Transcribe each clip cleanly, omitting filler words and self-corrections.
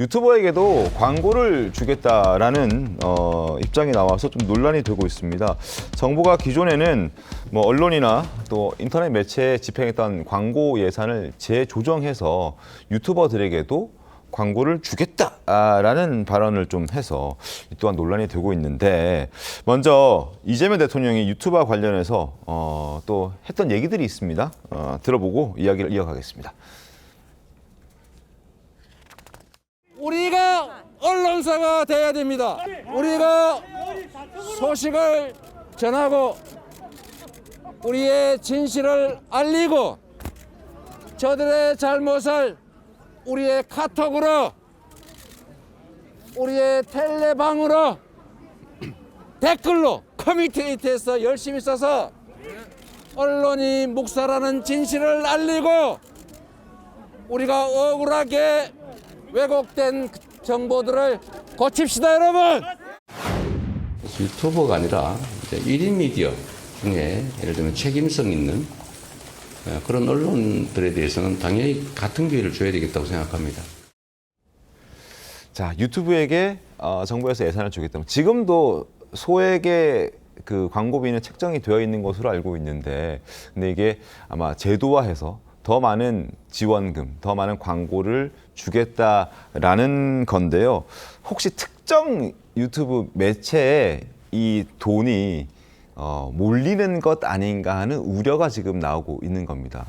유튜버에게도 광고를 주겠다라는 입장이 나와서 좀 논란이 되고 있습니다. 정부가 기존에는 뭐 언론이나 또 인터넷 매체에 집행했던 광고 예산을 재조정해서 유튜버들에게도 광고를 주겠다라는 발언을 좀 해서 이 또한 논란이 되고 있는데, 먼저 이재명 대통령이 유튜브와 관련해서 또 했던 얘기들이 있습니다. 들어보고 이야기를 이어가겠습니다. 우리가 언론사가 돼야 됩니다. 우리가 소식을 전하고 우리의 진실을 알리고 저들의 잘못을 우리의 카톡으로, 우리의 텔레방으로, 댓글로, 커뮤니티에서 열심히 써서 언론이 묵살하는 진실을 알리고 우리가 억울하게 왜곡된 정보들을 고칩시다, 여러분. 유튜버가 아니라 이제 1인 미디어 중에 예를 들면 책임성 있는 그런 언론들에 대해서는 당연히 같은 기회를 줘야 되겠다고 생각합니다. 자, 유튜브에게 정부에서 예산을 주겠다면, 지금도 소액의 그 광고비는 책정이 되어 있는 것으로 알고 있는데, 근데 이게 아마 제도화해서 더 많은 지원금, 더 많은 광고를 주겠다라는 건데요. 혹시 특정 유튜브 매체에 이 돈이 몰리는 것 아닌가 하는 우려가 지금 나오고 있는 겁니다.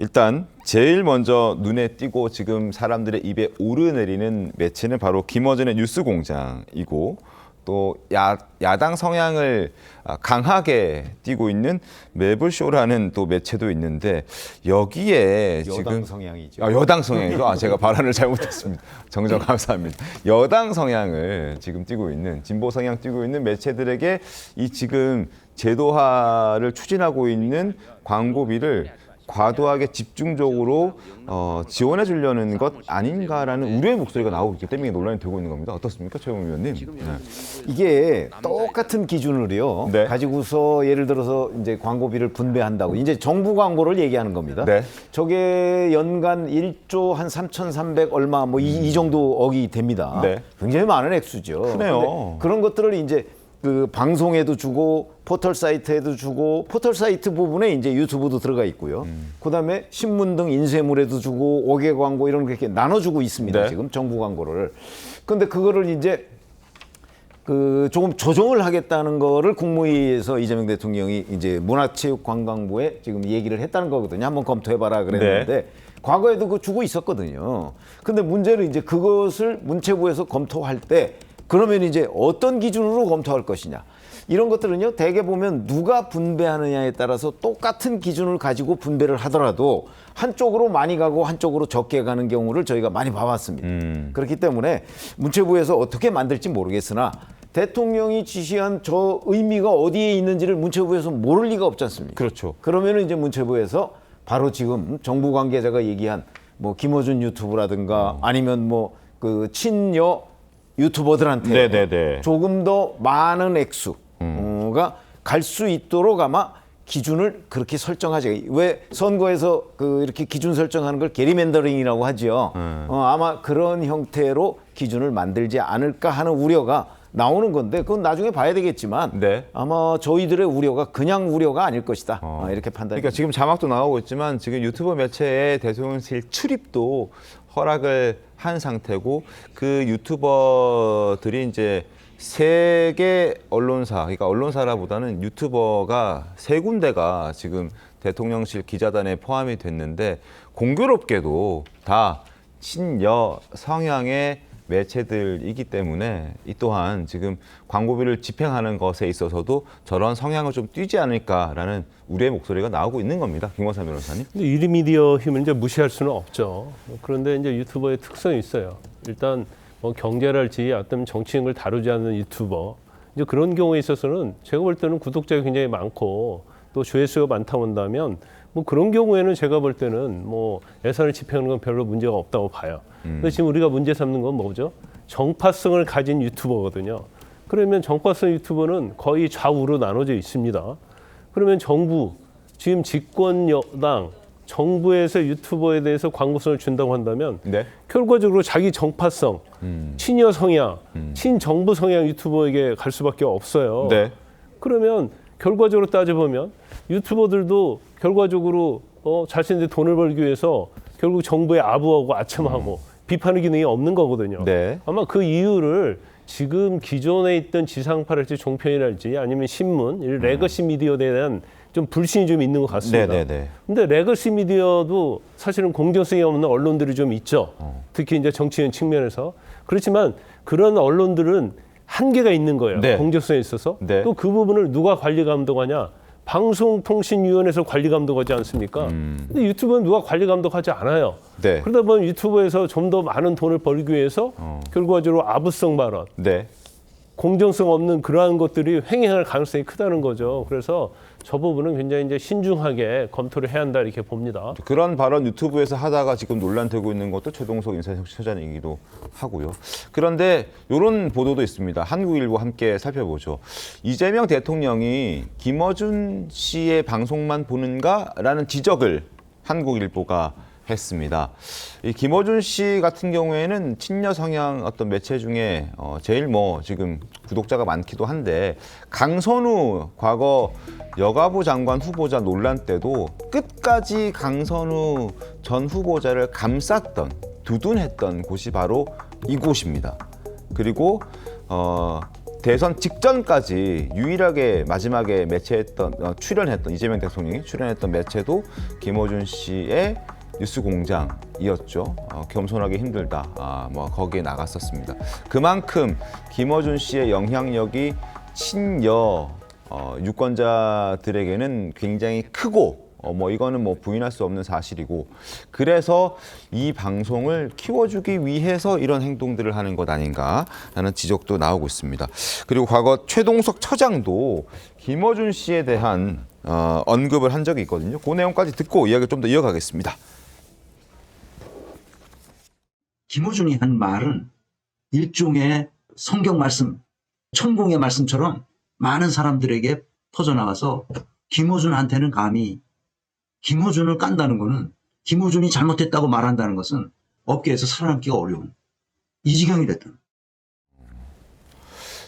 일단 제일 먼저 눈에 띄고 지금 사람들의 입에 오르내리는 매체는 바로 김어준의 뉴스공장이고, 또 야당 성향을 강하게 띠고 있는 매블쇼라는 또 매체도 있는데, 여기에 여당 지금 성향이죠. 여당 성향이죠. 제가 발언을 잘못했습니다. 정정 감사합니다. 여당 성향을 지금 띠고 있는, 진보 성향 띠고 있는 매체들에게 이 지금 제도화를 추진하고 있는 광고비를 과도하게 집중적으로 지원해 주려는 것 아닌가라는 우려의 목소리가 나오고 있기 때문에 논란이 되고 있는 겁니다. 어떻습니까, 최영우 위원님? 이게 똑같은 기준을요 네. 가지고서 예를 들어서 이제 광고비를 분배한다고 이제 정부 광고를 얘기하는 겁니다. 네. 저게 연간 1조 한 3,300 얼마 뭐 이 정도 억이 됩니다. 네. 굉장히 많은 액수죠. 크네요. 근데 그런 것들을 이제 그 방송에도 주고 포털 사이트에도 주고, 포털 사이트 부분에 이제 유튜브도 들어가 있고요. 그다음에 신문 등 인쇄물에도 주고 5개 광고 이런 거 이렇게 나눠주고 있습니다. 네. 지금 정부 광고를. 근데 그거를 이제 그 조금 조정을 하겠다는 거를 국무회의에서 이재명 대통령이 이제 문화체육관광부에 지금 얘기를 했다는 거거든요. 한번 검토해봐라 그랬는데 네. 과거에도 그거 주고 있었거든요. 근데 문제는 이제 그것을 문체부에서 검토할 때 그러면 이제 어떤 기준으로 검토할 것이냐. 이런 것들은요, 대개 보면 누가 분배하느냐에 따라서 똑같은 기준을 가지고 분배를 하더라도 한쪽으로 많이 가고 한쪽으로 적게 가는 경우를 저희가 많이 봐왔습니다. 그렇기 때문에 문체부에서 어떻게 만들지 모르겠으나 대통령이 지시한 저 의미가 어디에 있는지를 문체부에서 모를 리가 없지 않습니까? 그렇죠. 그러면은 이제 문체부에서 바로 지금 정부 관계자가 얘기한 뭐 김어준 유튜브라든가 아니면 뭐 그 친여 유튜버들한테 네네네. 조금 더 많은 액수가 갈 수 있도록 아마 기준을 그렇게 설정하지. 왜 선거에서 그 이렇게 기준 설정하는 걸 게리맨더링이라고 하죠. 아마 그런 형태로 기준을 만들지 않을까 하는 우려가 나오는 건데, 그건 나중에 봐야 되겠지만 네. 아마 저희들의 우려가 그냥 우려가 아닐 것이다. 이렇게 판단이. 그러니까 지금 자막도 나오고 있지만 지금 유튜브 매체의 대통령실 출입도 허락을 한 상태고, 그 유튜버들이 이제 세개 언론사, 그러니까 언론사라보다는 유튜버가 세 군데가 지금 대통령실 기자단에 포함이 됐는데, 공교롭게도 다 친여 성향의 매체들이기 때문에 이 또한 지금 광고비를 집행하는 것에 있어서도 저런 성향을 좀 띠지 않을까라는 우려의 목소리가 나오고 있는 겁니다. 김원삼 변호사님. 근데 1인 미디어 힘을 이제 무시할 수는 없죠. 그런데 이제 유튜버의 특성이 있어요. 일단 뭐 경제랄지 어떤 정치인을 다루지 않는 유튜버, 이제 그런 경우에 있어서는 제가 볼 때는 구독자가 굉장히 많고 또 조회수가 많다고 한다면 뭐 그런 경우에는 제가 볼 때는 뭐 예산을 집행하는 건 별로 문제가 없다고 봐요. 근데 지금 우리가 문제 삼는 건 뭐죠? 정파성을 가진 유튜버거든요. 그러면 정파성 유튜버는 거의 좌우로 나눠져 있습니다. 그러면 정부, 지금 집권 여당 정부에서 유튜버에 대해서 광고성을 준다고 한다면 네. 결과적으로 자기 정파성, 친여 성향, 친정부 성향 유튜버에게 갈 수밖에 없어요. 네. 그러면 결과적으로 따져보면 유튜버들도 결과적으로 자신들이 돈을 벌기 위해서 결국 정부의 아부하고 아첨하고 비판의 기능이 없는 거거든요. 네. 아마 그 이유를 지금 기존에 있던 지상파랄지 종편이랄지 아니면 신문, 이 레거시 미디어에 대한 좀 불신이 좀 있는 것 같습니다. 네네네. 근데 레거시 미디어도 사실은 공정성이 없는 언론들이 좀 있죠. 특히 이제 정치인 측면에서. 그렇지만 그런 언론들은 한계가 있는 거예요. 네. 공정성에 있어서. 네. 또 그 부분을 누가 관리 감독하냐? 방송통신위원회에서 관리 감독하지 않습니까? 근데 유튜브는 누가 관리 감독하지 않아요. 네. 그러다 보면 유튜브에서 좀 더 많은 돈을 벌기 위해서 결과적으로 아부성 발언, 네. 공정성 없는 그러한 것들이 횡행할 가능성이 크다는 거죠. 그래서 저 부분은 굉장히 이제 신중하게 검토를 해야 한다 이렇게 봅니다. 그런 발언 유튜브에서 하다가 지금 논란되고 있는 것도 최동석 인사혁신처장이기도 하고요. 그런데 이런 보도도 있습니다. 한국일보 함께 살펴보죠. 이재명 대통령이 김어준 씨의 방송만 보는가라는 지적을 한국일보가 했습니다. 이 김어준 씨 같은 경우에는 친여 성향 어떤 매체 중에 제일 지금 구독자가 많기도 한데 강선우 과거 여가부 장관 후보자 논란 때도 끝까지 강선우 전 후보자를 감쌌던 두둔했던 곳이 바로 이곳입니다. 그리고 대선 직전까지 유일하게 마지막에 매체했던 출연했던 이재명 대통령이 출연했던 매체도 김어준 씨의 뉴스공장이었죠. 겸손하기 힘들다. 거기에 나갔었습니다. 그만큼 김어준 씨의 영향력이 친여 유권자들에게는 굉장히 크고 이거는 부인할 수 없는 사실이고 그래서 이 방송을 키워주기 위해서 이런 행동들을 하는 것 아닌가라는 지적도 나오고 있습니다. 그리고 과거 최동석 처장도 김어준 씨에 대한 언급을 한 적이 있거든요. 그 내용까지 듣고 이야기를 좀 더 이어가겠습니다. 김어준이 한 말은 일종의 성경 말씀, 천공의 말씀처럼 많은 사람들에게 퍼져나가서 김어준한테는 감히 김어준을 깐다는 것은 김어준이 잘못했다고 말한다는 것은 업계에서 살아남기가 어려운 이 지경이 됐다.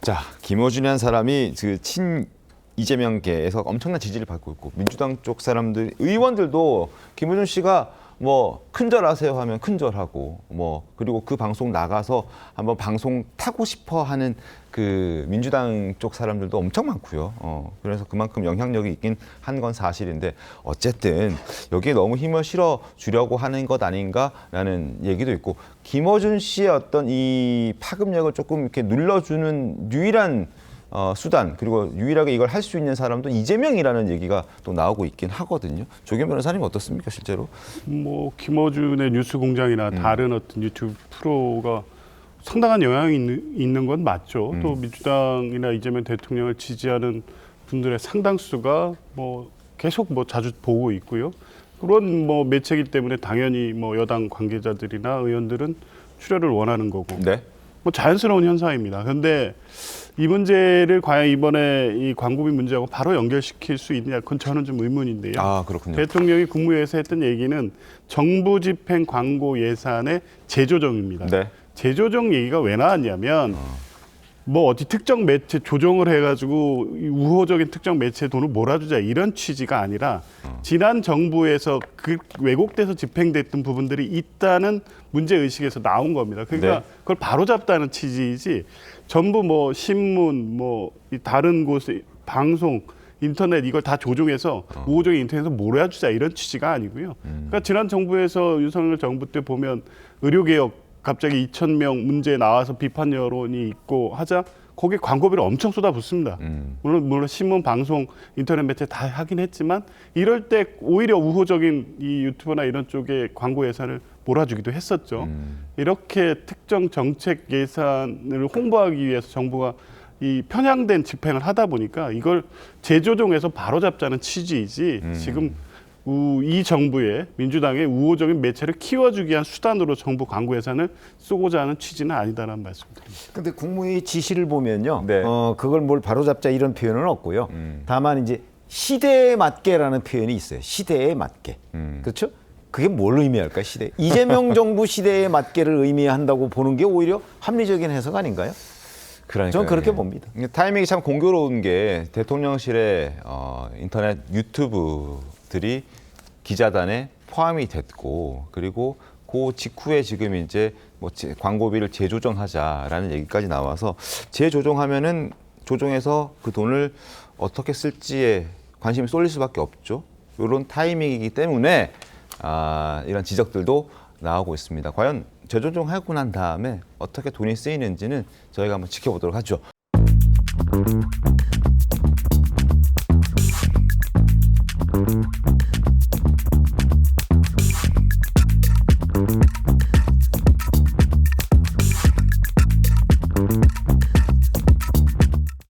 자, 김어준이라는 사람이 그 친 이재명계에서 엄청난 지지를 받고 있고 민주당 쪽 사람들 의원들도 김어준 씨가 큰절하세요 하면 큰절하고 그리고 그 방송 나가서 한번 방송 타고 싶어 하는 그 민주당 쪽 사람들도 엄청 많고요. 그래서 그만큼 영향력이 있긴 한 건 사실인데 어쨌든 여기에 너무 힘을 실어 주려고 하는 것 아닌가라는 얘기도 있고 김어준 씨의 어떤 이 파급력을 조금 이렇게 눌러주는 유일한 수단 그리고 유일하게 이걸 할 수 있는 사람도 이재명이라는 얘기가 또 나오고 있긴 하거든요. 조경 변호사님 어떻습니까 실제로? 김어준의 뉴스공장이나 다른 어떤 유튜브 프로가 상당한 영향이 있는 건 맞죠. 또 민주당이나 이재명 대통령을 지지하는 분들의 상당수가 계속 자주 보고 있고요. 그런 매체이기 때문에 당연히 여당 관계자들이나 의원들은 출연을 원하는 거고. 네. 자연스러운 현상입니다. 그런데 이 문제를 과연 이번에 이 광고비 문제하고 바로 연결시킬 수 있느냐, 그건 저는 좀 의문인데요. 아, 그렇군요. 대통령이 국무회의에서 했던 얘기는 정부 집행 광고 예산의 재조정입니다. 네. 재조정 얘기가 왜 나왔냐면 어디 특정 매체 조정을 해가지고 우호적인 특정 매체에 돈을 몰아주자 이런 취지가 아니라 지난 정부에서 그 왜곡돼서 집행됐던 부분들이 있다는 문제의식에서 나온 겁니다. 그러니까 네. 그걸 바로잡다는 취지이지 전부 신문 이 다른 곳에 방송 인터넷 이걸 다 조종해서 우호적인 인터넷에서 몰아주자 이런 취지가 아니고요. 그러니까 지난 정부에서 윤석열 정부 때 보면 의료개혁 갑자기 2,000명 문제 나와서 비판 여론이 있고 하자 거기에 광고비를 엄청 쏟아붓습니다. 물론 신문, 방송, 인터넷 매체 다 하긴 했지만 이럴 때 오히려 우호적인 이 유튜브나 이런 쪽에 광고 예산을 몰아주기도 했었죠. 이렇게 특정 정책 예산을 홍보하기 위해서 정부가 이 편향된 집행을 하다 보니까 이걸 재조정해서 바로잡자는 취지이지 지금 이 정부의 민주당의 우호적인 매체를 키워주기 위한 수단으로 정부 광고 예산을 쓰고자 하는 취지는 아니다라는 말씀드립니다. 근데 국무회의 지시를 보면요. 네. 그걸 뭘 바로잡자 이런 표현은 없고요. 다만 이제 시대에 맞게라는 표현이 있어요. 시대에 맞게. 그렇죠? 그게 뭘 의미할까, 시대? 이재명 정부 시대에 맞게를 의미한다고 보는 게 오히려 합리적인 해석 아닌가요? 그러니까요. 저는 그렇게 예. 봅니다. 타이밍이 참 공교로운 게 대통령실의 인터넷 유튜브들이 기자단에 포함이 됐고 그리고 그 직후에 지금 이제 뭐 광고비를 재조정하자라는 얘기까지 나와서 재조정하면은 조정해서 그 돈을 어떻게 쓸지에 관심이 쏠릴 수밖에 없죠. 이런 타이밍이기 때문에 이런 지적들도 나오고 있습니다. 과연 재조정하고 난 다음에 어떻게 돈이 쓰이는지는 저희가 한번 지켜보도록 하죠.